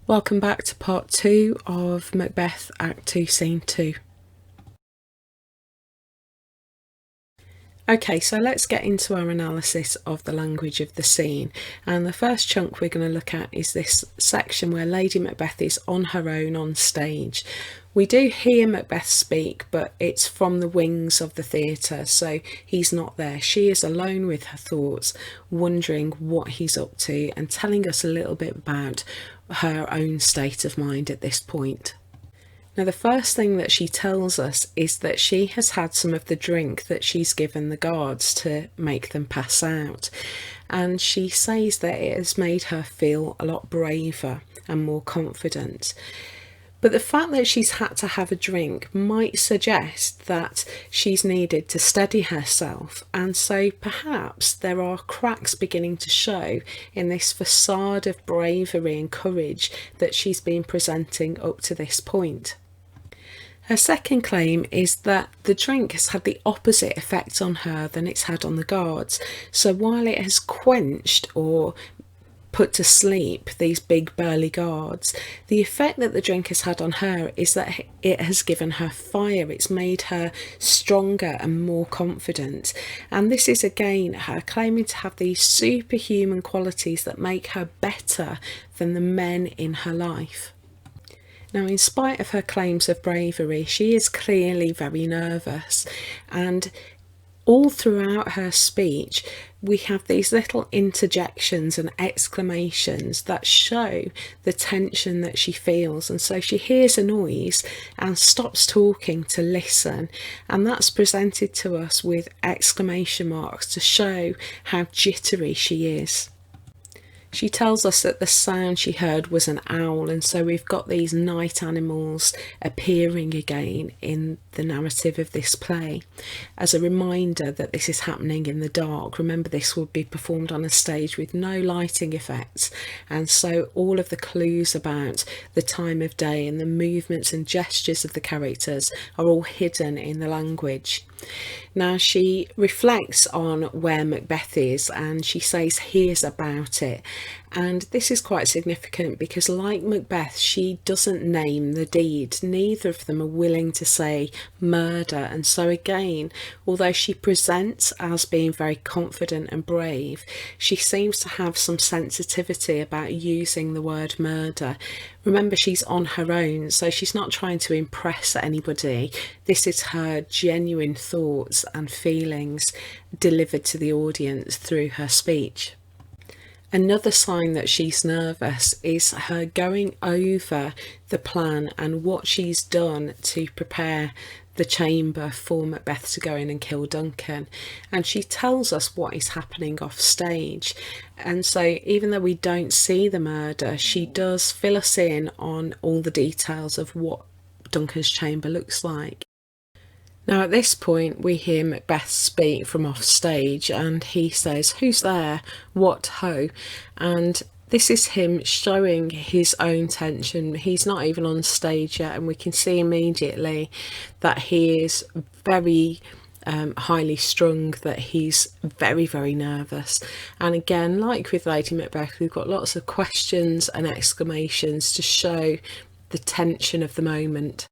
Welcome back to part 2 of Macbeth Act 2 Scene 2. Okay, so let's get into our analysis of the language of the scene, and the first chunk we're going to look at is this section where Lady Macbeth is on her own on stage. We do hear Macbeth speak, but it's from the wings of the theatre, so he's not there. She is alone with her thoughts, wondering what he's up to and telling us a little bit about her own state of mind at this point. Now, the first thing that she tells us is that she has had some of the drink that she's given the guards to make them pass out. And she says that it has made her feel a lot braver and more confident. But the fact that she's had to have a drink might suggest that she's needed to steady herself, and so perhaps there are cracks beginning to show in this facade of bravery and courage that she's been presenting up to this point. Her second claim is that the drink has had the opposite effect on her than it's had on the guards. So while it has quenched or put to sleep these big burly guards, the effect that the drink has had on her is that it has given her fire. It's made her stronger and more confident, and this is again her claiming to have these superhuman qualities that make her better than the men in her life. Now, in spite of her claims of bravery, she is clearly very nervous, and all throughout her speech we have these little interjections and exclamations that show the tension that she feels, and so she hears a noise and stops talking to listen, and that's presented to us with exclamation marks to show how jittery she is. She tells us that the sound she heard was an owl, and so we've got these night animals appearing again in the narrative of this play as a reminder that this is happening in the dark. Remember, this would be performed on a stage with no lighting effects, and so all of the clues about the time of day and the movements and gestures of the characters are all hidden in the language. Now, she reflects on where Macbeth is, and she says hears about it, and this is quite significant because, like Macbeth, she doesn't name the deed. Neither of them are willing to say murder, and so again, although she presents as being very confident and brave, she seems to have some sensitivity about using the word murder. Remember, she's on her own, so she's not trying to impress anybody. This is her genuine thoughts and feelings delivered to the audience through her speech. Another sign that she's nervous is her going over the plan and what she's done to prepare the chamber for Macbeth to go in and kill Duncan, and she tells us what is happening off stage, and so even though we don't see the murder, she does fill us in on all the details of what Duncan's chamber looks like. Now, at this point we hear Macbeth speak from off stage, and he says, "Who's there? What ho?" And this is him showing his own tension. He's not even on stage yet, and we can see immediately that he is very highly strung, that he's very, very nervous. And again, like with Lady Macbeth, we've got lots of questions and exclamations to show the tension of the moment.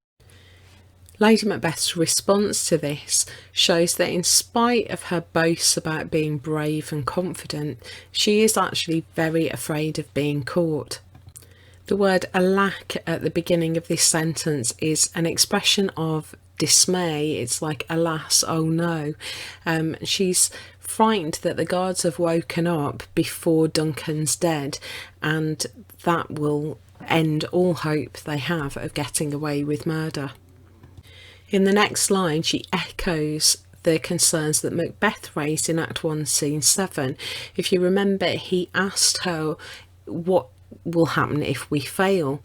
Lady Macbeth's response to this shows that in spite of her boasts about being brave and confident, she is actually very afraid of being caught. The word alack at the beginning of this sentence is an expression of dismay. It's like, alas, oh no. She's frightened that the guards have woken up before Duncan's dead, and that will end all hope they have of getting away with murder. In the next line, she echoes the concerns that Macbeth raised in Act 1, Scene 7. If you remember, he asked her what will happen if we fail,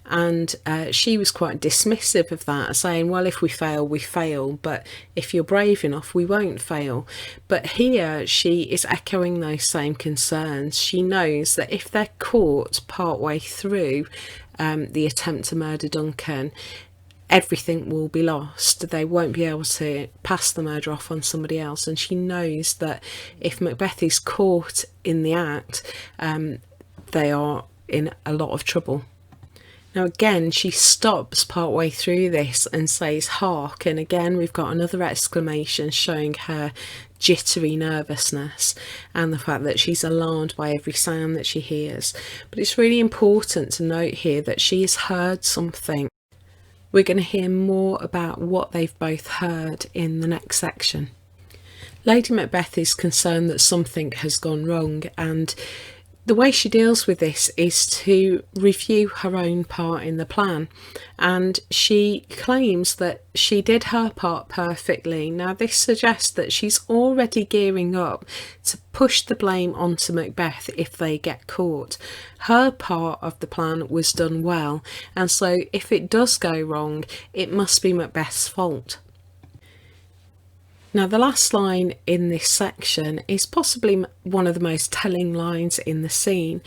and she was quite dismissive of that, saying, well, if we fail, but if you're brave enough, we won't fail. But here she is echoing those same concerns. She knows that if they're caught partway through the attempt to murder Duncan, everything will be lost. They won't be able to pass the murder off on somebody else, and she knows that if Macbeth is caught in the act, they are in a lot of trouble. Now again, she stops partway through this and says hark, and again we've got another exclamation showing her jittery nervousness and the fact that she's alarmed by every sound that she hears. But it's really important to note here that she has heard something. We're going to hear more about what they've both heard in the next section. Lady Macbeth is concerned that something has gone wrong, and the way she deals with this is to review her own part in the plan, and she claims that she did her part perfectly. Now this suggests that she's already gearing up to push the blame onto Macbeth if they get caught. Her part of the plan was done well, and so if it does go wrong, it must be Macbeth's fault. Now the last line in this section is possibly one of the most telling lines in the scene,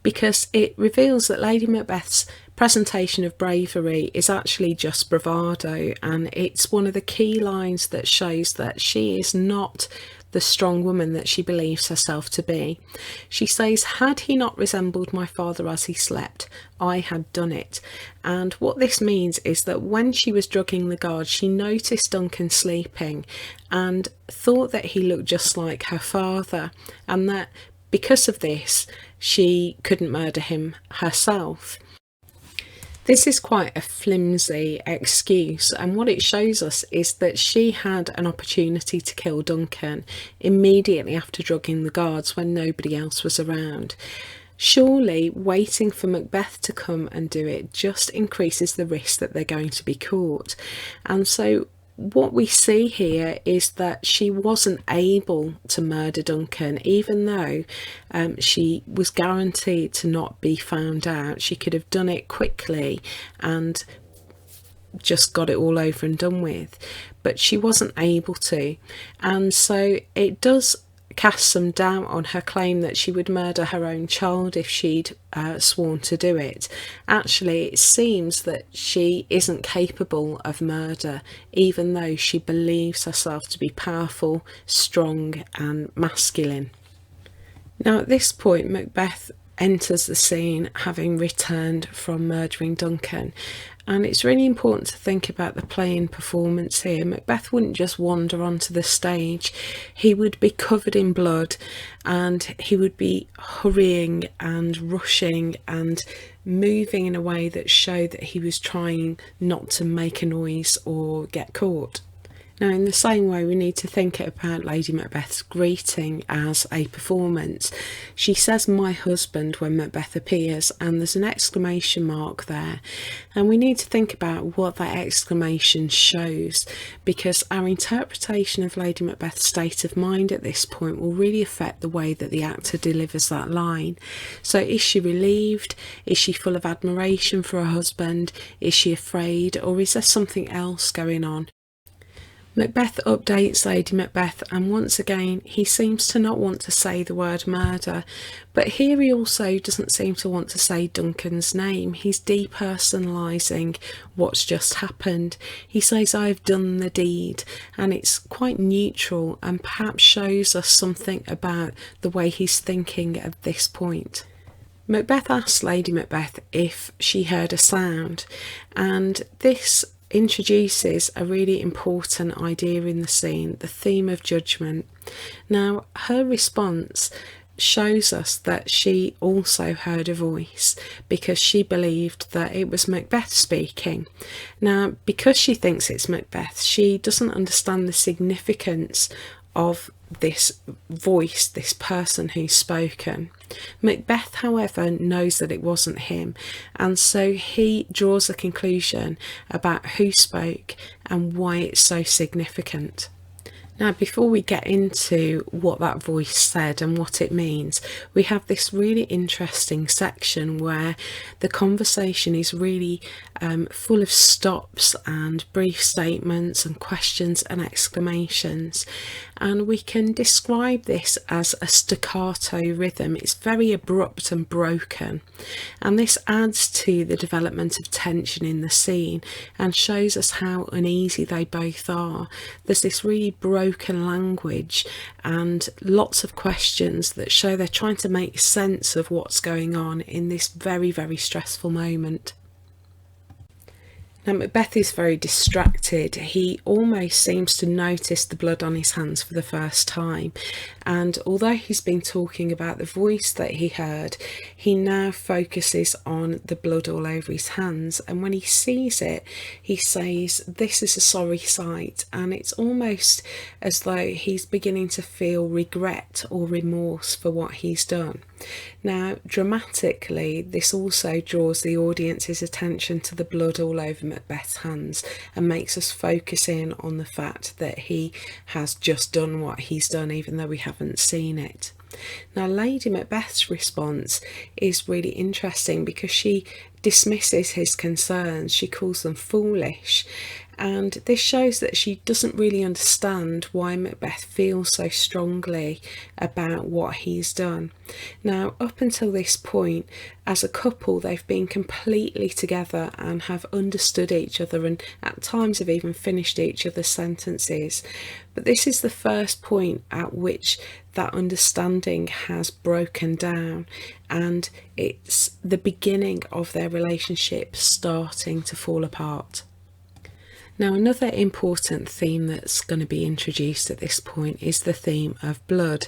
because it reveals that Lady Macbeth's presentation of bravery is actually just bravado, and it's one of the key lines that shows that she is not the strong woman that she believes herself to be. She says, "Had he not resembled my father as he slept, I had done it." And what this means is that when she was drugging the guard, she noticed Duncan sleeping and thought that he looked just like her father, and that because of this she couldn't murder him herself. This is quite a flimsy excuse, and what it shows us is that she had an opportunity to kill Duncan immediately after drugging the guards when nobody else was around. Surely waiting for Macbeth to come and do it just increases the risk that they're going to be caught. And so what we see here is that she wasn't able to murder Duncan, even though she was guaranteed to not be found out. She could have done it quickly and just got it all over and done with, but she wasn't able to. And so it does cast some doubt on her claim that she would murder her own child if she'd sworn to do it. Actually, it seems that she isn't capable of murder, even though she believes herself to be powerful, strong and masculine. Now at this point, Macbeth enters the scene having returned from murdering Duncan, and it's really important to think about the play and performance here. Macbeth wouldn't just wander onto the stage, he would be covered in blood and he would be hurrying and rushing and moving in a way that showed that he was trying not to make a noise or get caught. Now in the same way, we need to think about Lady Macbeth's greeting as a performance. She says "my husband" when Macbeth appears, and there's an exclamation mark there, and we need to think about what that exclamation shows, because our interpretation of Lady Macbeth's state of mind at this point will really affect the way that the actor delivers that line. So is she relieved? Is she full of admiration for her husband? Is she afraid? Or is there something else going on? Macbeth updates Lady Macbeth, and once again he seems to not want to say the word murder, but here he also doesn't seem to want to say Duncan's name. He's depersonalising what's just happened. He says "I've done the deed," and it's quite neutral and perhaps shows us something about the way he's thinking at this point. Macbeth asks Lady Macbeth if she heard a sound, and this introduces a really important idea in the scene, the theme of judgment. Now her response shows us that she also heard a voice, because she believed that it was Macbeth speaking. Now because she thinks it's Macbeth, she doesn't understand the significance of this voice, this person who's spoken. Macbeth, however, knows that it wasn't him, and so he draws a conclusion about who spoke and why it's so significant. Now, before we get into what that voice said and what it means, we have this really interesting section where the conversation is really full of stops and brief statements and questions and exclamations. And we can describe this as a staccato rhythm. It's very abrupt and broken. And this adds to the development of tension in the scene and shows us how uneasy they both are. There's this really broken language and lots of questions that show they're trying to make sense of what's going on in this very, very stressful moment. Now Macbeth is very distracted. He almost seems to notice the blood on his hands for the first time, and although he's been talking about the voice that he heard, he now focuses on the blood all over his hands, and when he sees it he says, "This is a sorry sight," and it's almost as though he's beginning to feel regret or remorse for what he's done. Now dramatically this also draws the audience's attention to the blood all over Macbeth's hands and makes us focus in on the fact that he has just done what he's done, even though we haven't seen it. Now Lady Macbeth's response is really interesting because she dismisses his concerns. She calls them foolish, and this shows that she doesn't really understand why Macbeth feels so strongly about what he's done. Now up until this point, as a couple, they've been completely together and have understood each other, and at times have even finished each other's sentences, but this is the first point at which that understanding has broken down, and it's the beginning of their relationship starting to fall apart. Now another important theme that's going to be introduced at this point is the theme of blood,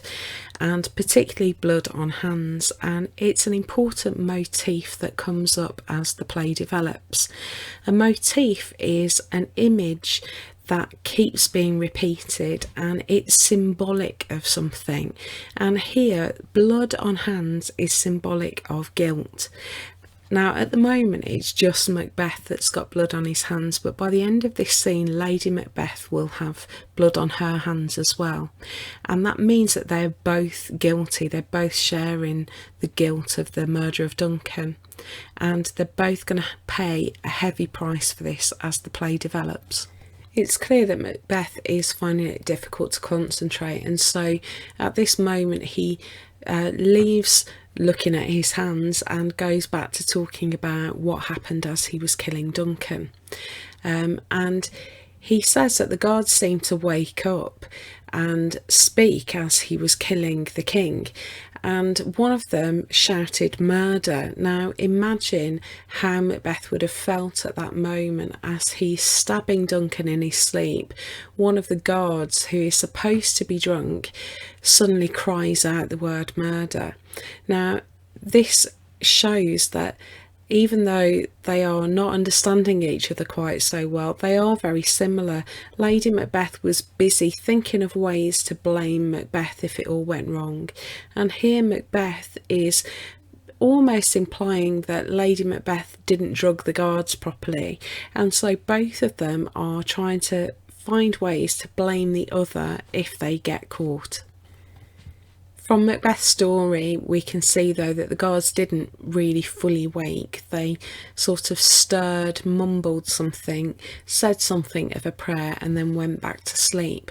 and particularly blood on hands, and it's an important motif that comes up as the play develops. A motif is an image that keeps being repeated and it's symbolic of something, and here blood on hands is symbolic of guilt. Now at the moment it's just Macbeth that's got blood on his hands, but by the end of this scene Lady Macbeth will have blood on her hands as well, and that means that they're both guilty. They're both sharing the guilt of the murder of Duncan, and they're both going to pay a heavy price for this as the play develops. It's clear that Macbeth is finding it difficult to concentrate, and so at this moment he leaves looking at his hands and goes back to talking about what happened as he was killing Duncan. And he says that the guards seemed to wake up and speak as he was killing the king, and one of them shouted murder. Now imagine how Macbeth would have felt at that moment as he's stabbing Duncan in his sleep. One of the guards, who is supposed to be drunk, suddenly cries out the word murder. Now this shows that even though they are not understanding each other quite so well, they are very similar. Lady Macbeth was busy thinking of ways to blame Macbeth if it all went wrong, and here Macbeth is almost implying that Lady Macbeth didn't drug the guards properly, and so both of them are trying to find ways to blame the other if they get caught. From Macbeth's story we can see though that the guards didn't really fully wake. They sort of stirred, mumbled something, said something of a prayer and then went back to sleep.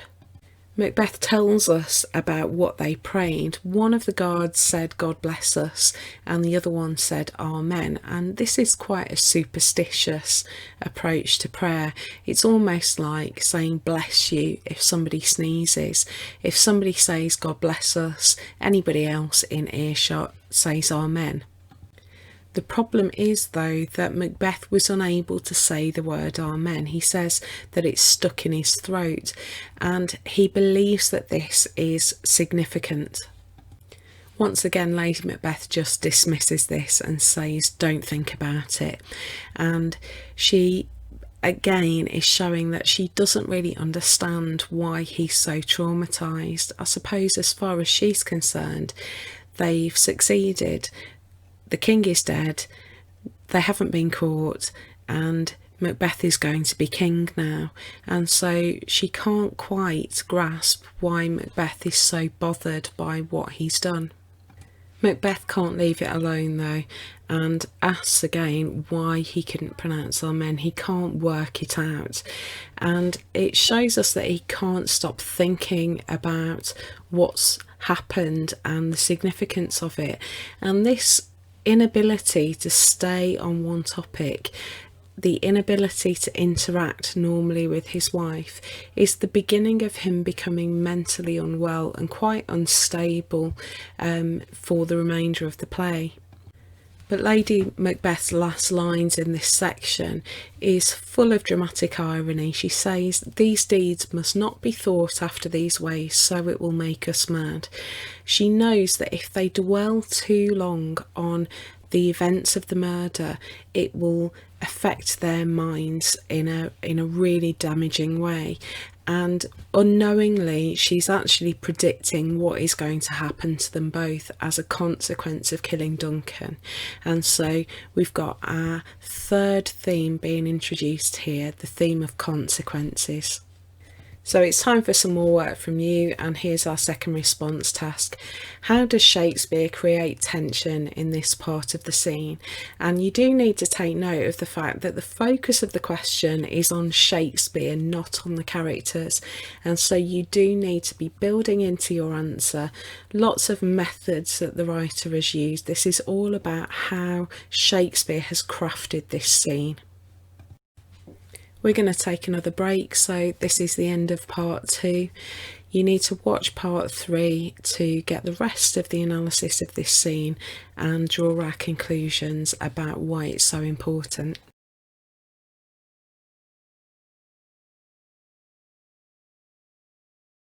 Macbeth tells us about what they prayed. One of the guards said God bless us and the other one said Amen, and this is quite a superstitious approach to prayer. It's almost like saying bless you if somebody sneezes. If somebody says God bless us, anybody else in earshot says Amen. The problem is though that Macbeth was unable to say the word Amen. He says that it's stuck in his throat, and he believes that this is significant. Once again Lady Macbeth just dismisses this and says don't think about it, and she again is showing that she doesn't really understand why he's so traumatised. I suppose as far as she's concerned they've succeeded. The king is dead, they haven't been caught, and Macbeth is going to be king now, and so she can't quite grasp why Macbeth is so bothered by what he's done. Macbeth can't leave it alone though, and asks again why he couldn't pronounce Amen. He can't work it out, and it shows us that he can't stop thinking about what's happened and the significance of it, and this inability to stay on one topic, the inability to interact normally with his wife, is the beginning of him becoming mentally unwell and quite unstable for the remainder of the play. But Lady Macbeth's last lines in this section is full of dramatic irony. She says, "These deeds must not be thought after these ways, so it will make us mad." She knows that if they dwell too long on the events of the murder, it will affect their minds in a really damaging way. And unknowingly, she's actually predicting what is going to happen to them both as a consequence of killing Duncan. And so we've got our third theme being introduced here, the theme of consequences. So it's time for some more work from you, and here's our second response task. How does Shakespeare create tension in this part of the scene? And you do need to take note of the fact that the focus of the question is on Shakespeare, not on the characters. And so you do need to be building into your answer lots of methods that the writer has used. This is all about how Shakespeare has crafted this scene. We're going to take another break, so this is the end of part 2. You need to watch part 3 to get the rest of the analysis of this scene and draw our conclusions about why it's so important.